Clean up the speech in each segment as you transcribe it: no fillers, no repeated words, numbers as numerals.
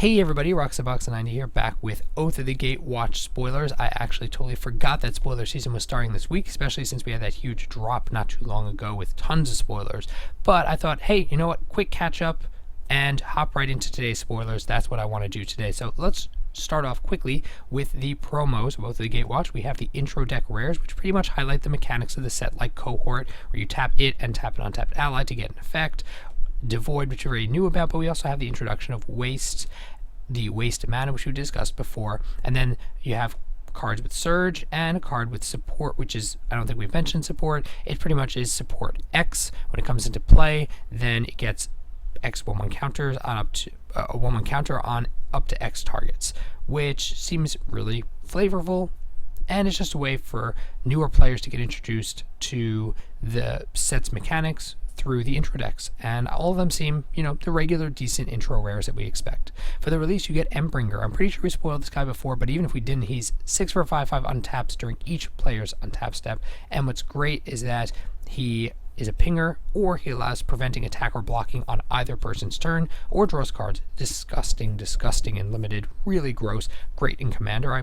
Hey everybody, Roxabox90 here, back with Oath of the Gatewatch spoilers. I actually totally forgot that spoiler season was starting this week, especially since we had that huge drop not too long ago with tons of spoilers. But I thought, hey, you know what, quick catch up and hop right into today's spoilers. That's what I want to do today. So let's start off quickly with the promos of Oath of the Gatewatch. We have the intro deck rares, which pretty much highlight the mechanics of the set, like Cohort, where you tap it and tap an untapped ally to get an effect. Devoid, which you already knew about, but we also have the introduction of Waste, the Waste mana, which we discussed before, and then you have cards with Surge and a card with Support, which is, I don't think we've mentioned Support. It pretty much is Support X. When it comes into play, then it gets X 1/1 counters on up to a 1/1 counter on up to X targets, which seems really flavorful, and it's just a way for newer players to get introduced to the set's mechanics through the intro decks, and all of them seem, the regular decent intro rares that we expect. For the release, you get Embringer. I'm pretty sure we spoiled this guy before, but even if we didn't, he's 6 for 5/5 untaps during each player's untap step, and what's great is that he is a pinger, or he allows preventing attack or blocking on either person's turn, or draws cards. Disgusting and limited, really gross, great in Commander,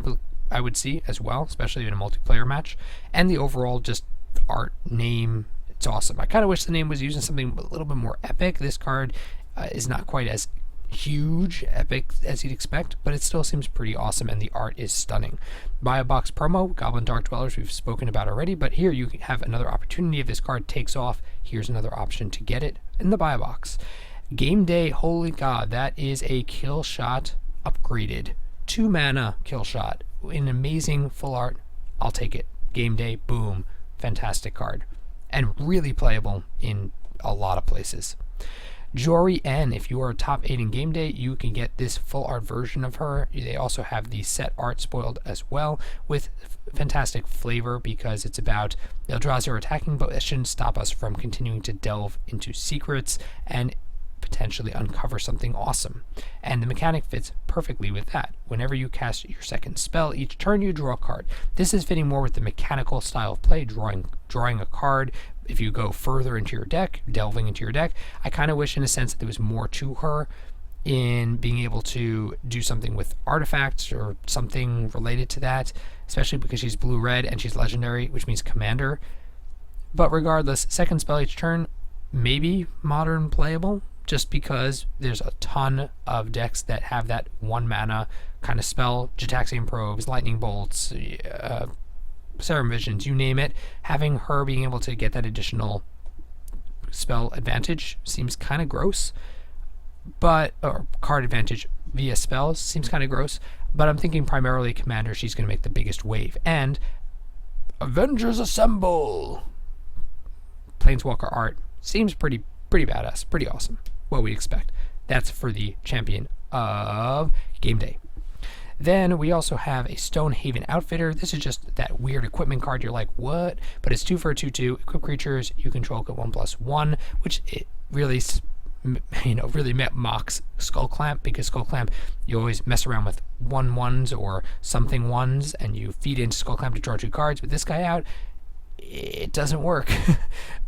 I would see as well, especially in a multiplayer match, and the overall just art, name, it's awesome. I kind of wish the name was using something a little bit more epic. This card is not quite as huge, epic as you'd expect, but it still seems pretty awesome, and the art is stunning. Buy a box promo, Goblin Dark Dwellers, we've spoken about already, but here you have another opportunity. If this card takes off, here's another option to get it in the buy box. Gameday, holy god, that is a kill shot upgraded. 2 mana kill shot. An amazing full art. I'll take it. Gameday, boom. Fantastic card. And really playable in a lot of places. Jory N, if you are a top 8 in Gameday, you can get this full art version of her. They also have the set art spoiled as well, with fantastic flavor, because it's about Eldrazi are attacking, but it shouldn't stop us from continuing to delve into secrets and potentially uncover something awesome. And the mechanic fits perfectly with that. Whenever you cast your second spell, each turn you draw a card. This is fitting more with the mechanical style of play, drawing a card. If you go further into your deck, delving into your deck, I kind of wish in a sense that there was more to her in being able to do something with artifacts or something related to that, especially because she's blue-red and she's legendary, which means commander. But regardless, second spell each turn, maybe modern playable, just because there's a ton of decks that have that 1 mana kind of spell, Jataxian Probes, Lightning Bolts, Serum Visions, you name it. Having her being able to get that additional spell advantage seems kind of gross, or card advantage via spells seems kind of gross, but I'm thinking primarily Commander, she's going to make the biggest wave. And Avengers Assemble! Planeswalker art seems pretty badass, pretty awesome. What we expect. That's for the champion of Gameday. Then we also have a Stonehaven Outfitter. This is just that weird equipment card. You're like, what? But it's 2 for a 2/2. Equip creatures you control get 1/1, which it really, really mocks Skull Clamp, because Skull Clamp, you always mess around with 1/1s or something 1s, and you feed into Skull Clamp to draw 2 cards. With this guy out, it doesn't work.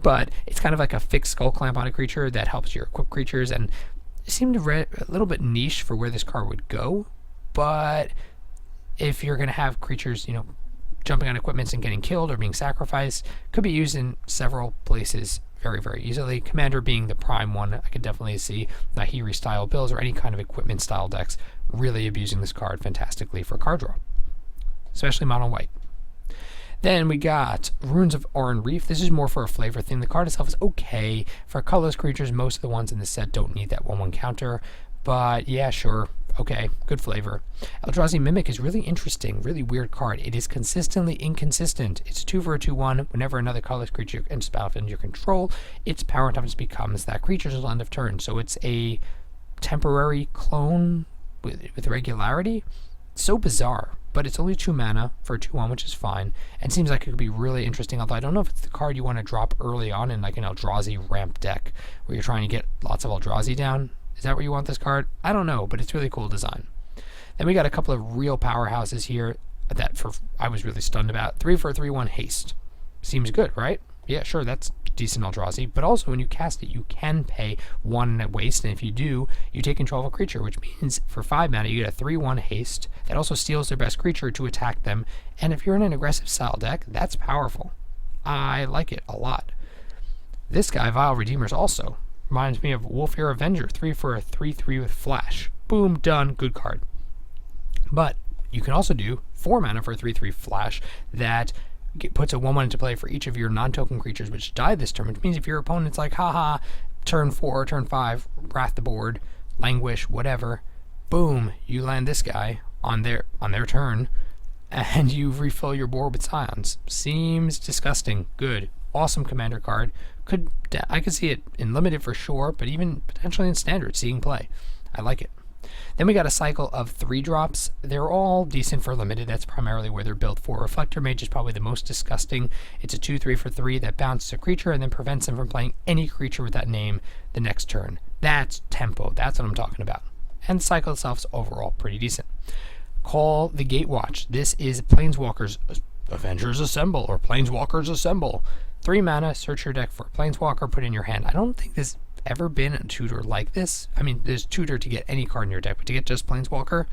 But it's kind of like a fixed Skull Clamp on a creature that helps your equip creatures, and it seemed a little bit niche for where this card would go. But if you're going to have creatures, jumping on equipments and getting killed or being sacrificed, could be used in several places very, very easily. Commander being the prime one, I could definitely see Nahiri style builds or any kind of equipment style decks really abusing this card fantastically for card draw, especially mono white. Then we got Runes of Oran Reef. This is more for a flavor thing. The card itself is okay. For colorless creatures, most of the ones in the set don't need that 1/1 counter. But yeah, sure. Okay, good flavor. Eldrazi Mimic is really interesting, really weird card. It is consistently inconsistent. It's 2 for a 2/1. Whenever another colorless creature enters the battlefield under your control, its power and toughness becomes that creature's until end of turn. So it's a temporary clone with regularity. So bizarre. But it's only 2 mana for a 2/1, which is fine, and seems like it could be really interesting, although I don't know if it's the card you want to drop early on in like an Eldrazi ramp deck, where you're trying to get lots of Eldrazi down. Is that where you want this card? I don't know, but it's really cool design. Then we got a couple of real powerhouses here that I was really stunned about. 3 for a 3/1 haste. Seems good, right? Yeah, sure, that's decent Eldrazi, but also when you cast it, you can pay 1 at waste, and if you do, you take control of a creature, which means for 5 mana, you get a 3/1 haste that also steals their best creature to attack them, and if you're in an aggressive style deck, that's powerful. I like it a lot. This guy, Vile Redeemers, also reminds me of Wolfear Avenger, 3 for a 3/3 with flash. Boom, done, good card. But you can also do 4 mana for a 3/3 flash that puts a 1/1 into play for each of your non-token creatures which die this turn, which means if your opponent's like, haha, turn 4, turn 5, wrath the board, languish, whatever, boom, you land this guy on their turn, and you refill your board with Scions. Seems disgusting. Good. Awesome commander card. I could see it in limited for sure, but even potentially in standard, seeing play. I like it. Then we got a cycle of 3-drops. They're all decent for limited. That's primarily where they're built for. Reflector Mage is probably the most disgusting. It's a 2/3 for 3 that bounces a creature and then prevents them from playing any creature with that name the next turn. That's tempo. That's what I'm talking about. And the cycle itself is overall pretty decent. Call the Gatewatch. This is Planeswalkers Avengers Assemble or Planeswalkers Assemble. 3 mana, search your deck for a Planeswalker, put it in your hand. I don't think there's ever been a tutor like this. I mean, there's tutor to get any card in your deck, but to get just Planeswalker,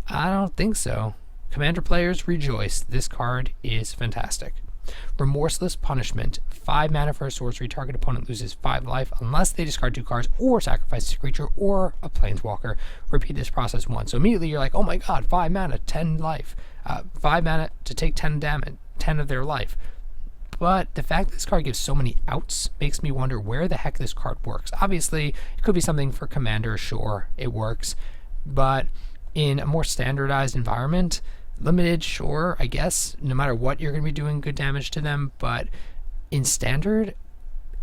I don't think so. Commander players, rejoice. This card is fantastic. Remorseless Punishment. 5 mana for a sorcery. Target opponent loses 5 life unless they discard 2 cards or sacrifice a creature or a Planeswalker. Repeat this process once. So immediately you're like, oh my god, 5 mana, 10 life. 5 mana to take 10 damage, 10 of their life. But the fact that this card gives so many outs makes me wonder where the heck this card works. Obviously, it could be something for Commander, sure, it works. But in a more standardized environment, limited, sure, I guess, no matter what, you're going to be doing good damage to them. But in Standard,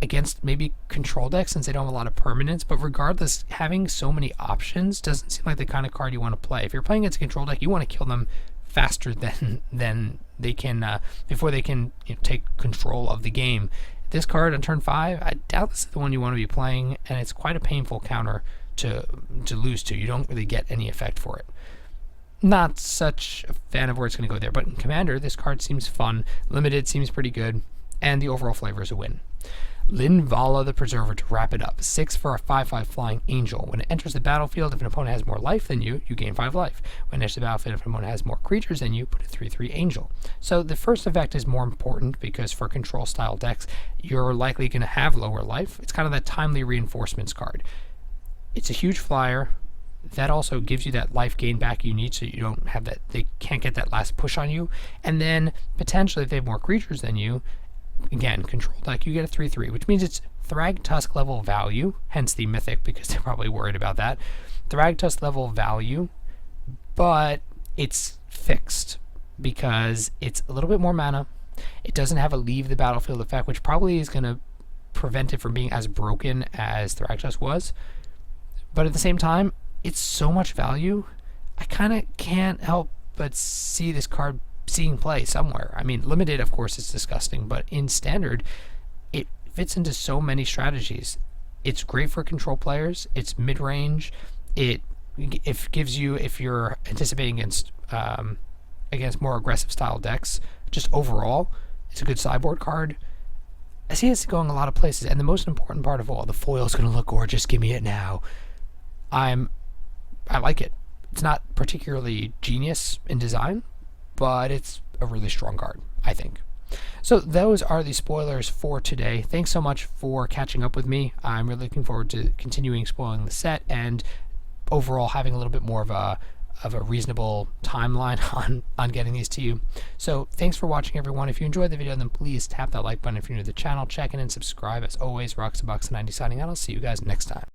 against maybe control decks, since they don't have a lot of permanence, but regardless, having so many options doesn't seem like the kind of card you want to play. If you're playing against a control deck, you want to kill them faster than they can before they can take control of the game. This card on turn 5, I doubt this is the one you want to be playing, and it's quite a painful counter to lose to. You don't really get any effect for it. Not such a fan of where it's going to go there, but in Commander, this card seems fun. Limited seems pretty good, and the overall flavor is a win. Linvala the Preserver to wrap it up. 6 for a 5/5 flying angel. When it enters the battlefield, if an opponent has more life than you, you gain 5 life. When it enters the battlefield, if an opponent has more creatures than you, put a 3/3 angel. So the first effect is more important because for control style decks, you're likely going to have lower life. It's kind of that timely reinforcements card. It's a huge flyer. That also gives you that life gain back you need so you don't have that, they can't get that last push on you. And then potentially if they have more creatures than you, again, control deck, you get a 3/3, which means it's Thragtusk level value, hence the mythic, because they're probably worried about that. Thragtusk level value, but it's fixed because it's a little bit more mana. It doesn't have a leave the battlefield effect, which probably is going to prevent it from being as broken as Thragtusk was. But at the same time, it's so much value, I kind of can't help but see this card seeing play somewhere. I mean, limited, of course, is disgusting, but in Standard, it fits into so many strategies. It's great for control players. It's mid-range. It gives you, if you're anticipating against more aggressive style decks, just overall, it's a good sideboard card. I see it's going a lot of places, and the most important part of all, the foil is going to look gorgeous. Give me it now. I like it. It's not particularly genius in design, but it's a really strong card, I think. So those are the spoilers for today. Thanks so much for catching up with me. I'm really looking forward to continuing spoiling the set and overall having a little bit more of a reasonable timeline on getting these to you. So thanks for watching, everyone. If you enjoyed the video, then please tap that like button. If you're new to the channel, check in and subscribe. As always, Roxabox90 signing out. I'll see you guys next time.